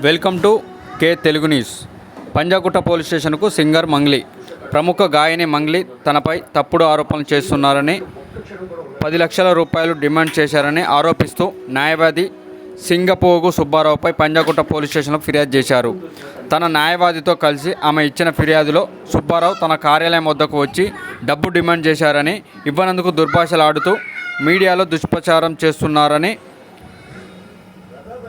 Welcome to K Telugu news. Panjagutta police స్టేషన్కు singer Mangli. ప్రముఖ గాయని మంగ్లీ తనపై తప్పుడు ఆరోపణలు చేస్తున్నారని 10 లక్షల రూపాయలు డిమాండ్ చేశారని ఆరోపిస్తూ న్యాయవాది సింగపోగు సుబ్బారావుపై పంజాగుట్ట పోలీస్ స్టేషన్లో ఫిర్యాదు చేశారు. తన న్యాయవాదితో కలిసి ఆమె ఇచ్చిన ఫిర్యాదులో సుబ్బారావు తన కార్యాలయం వద్దకు వచ్చి డబ్బు డిమాండ్ చేశారని, ఇవ్వనందుకు దుర్భాషలాడుతూ మీడియాలో దుష్ప్రచారం చేస్తున్నారని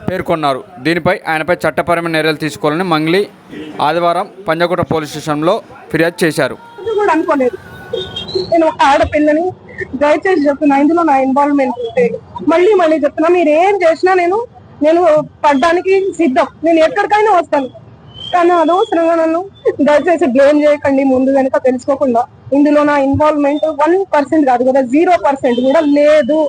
పేర్కొన్నారు. దీనిపై ఆయనపై చట్టపరమైన చర్యలు తీసుకోవాలని మంగ్లీ ఆదివారం పంజాగుట్ట పోలీస్ స్టేషన్లో ఫిర్యాదు చేశారు. నేను ఒక ఆడపిల్లని, దయచేసి చెప్తున్నా, ఇందులో నా ఇన్వాల్వ్మెంట్ ఉంటే మళ్ళీ చెప్తున్నా, మీరు ఏం చేసినా నేను పడ్డానికి సిద్ధం, నేను ఎక్కడికైనా వస్తాను. కానీ అనవసరంగా నన్ను దయచేసి బ్లేమ్ చేయకండి, ముందు వెనుక తెలుసుకోకుండా. ఇందులో నా ఇన్వాల్వ్మెంట్ 1% కాదు కదా, 0% కూడా లేదు.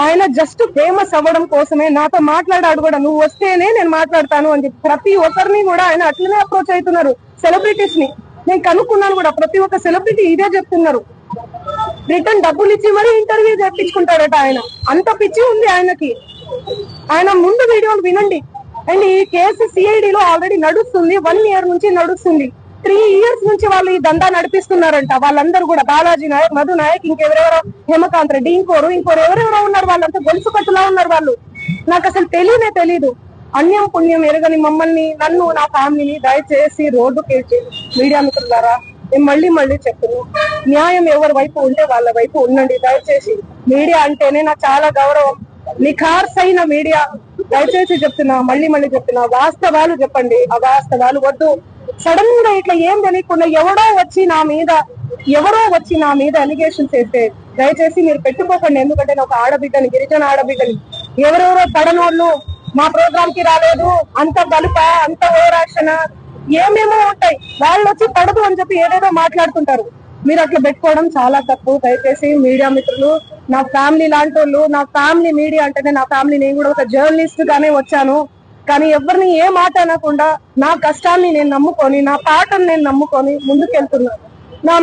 ఆయన జస్ట్ ఫేమస్ అవ్వడం కోసమే నాతో మాట్లాడాడు కూడా, నువ్వు వస్తేనే నేను మాట్లాడతాను అని చెప్పి ప్రతి ఒక్కరిని కూడా ఆయన అట్లనే అప్రోచ్ అవుతున్నారు. సెలబ్రిటీస్ ని నేను కనుక్కున్నాను కూడా, ప్రతి ఒక్క సెలబ్రిటీ ఇదే చెప్తున్నారు. రిటర్న్ డబ్బులు ఇచ్చి మరీ ఇంటర్వ్యూ చేయించుకుంటాడట. ఆయన అంత పిచ్చి ఉంది ఆయనకి. ఆయన ముందు వీడియోలు వినండి. అండ్ ఈ కేసు సిఐడిలో ఆల్రెడీ నడుస్తుంది, 1 year నుంచి నడుస్తుంది. 3 years నుంచి వాళ్ళు ఈ దందా నడిపిస్తున్నారంట. వాళ్ళందరూ కూడా బాలాజీ నాయక్, మధు నాయక్, ఇంకెవరెవరో, హేమకాంత్ రెడ్డి, ఇంకోరు ఎవరెవరో ఉన్నారు. వాళ్ళంతా గొలుసు కట్టులా ఉన్నారు వాళ్ళు. నాకు అసలు తెలీదు. అన్యం పుణ్యం ఎరగని మమ్మల్ని, నన్ను, నా ఫ్యామిలీని దయచేసి రోడ్డుకి మీడియా మిత్రులారా నేను మళ్ళీ చెప్తున్నాను, న్యాయం ఎవరి వైపు ఉంటే వాళ్ళ వైపు ఉండండి. దయచేసి మీడియా అంటేనే నాకు చాలా గౌరవం, నిఖార్సైన మీడియా. దయచేసి చెప్తున్నా, మళ్ళీ చెప్తున్నా, వాస్తవాలు చెప్పండి, అవాస్తవాలు వద్దు. సడన్ గా ఇట్లా ఏం తెలియకుండా ఎవరో వచ్చి నా మీద అలిగేషన్స్ వేస్తే దయచేసి మీరు పెట్టుకోకండి. ఎందుకంటే నేను ఒక ఆడబిడ్డని, గిరిజన ఆడబిడ్డని. ఎవరెవరో పడనోళ్ళు మా ప్రోగ్రామ్ కి రాలేదు, అంత బలుప, అంత ఓవర్ యాక్షన్, ఏమేమో ఉంటాయి. వాళ్ళు వచ్చి పడదు అని చెప్పి ఏదేదో మాట్లాడుతుంటారు. మీరు అట్లా పెట్టుకోవడం చాలా తప్పు. దయచేసి మీడియా మిత్రులు, నా ఫ్యామిలీ లాంటి వాళ్ళు, నా ఫ్యామిలీ మీడియా అంటేనే నా ఫ్యామిలీ. నేను కూడా ఒక జర్నలిస్ట్ గానే వచ్చాను. కానీ ఎవరిని ఏ మాట అనకుండా నా కష్టాన్ని నేను నమ్ముకొని, నా పాటను నేను నమ్ముకొని ముందుకెళ్తున్నాను. నా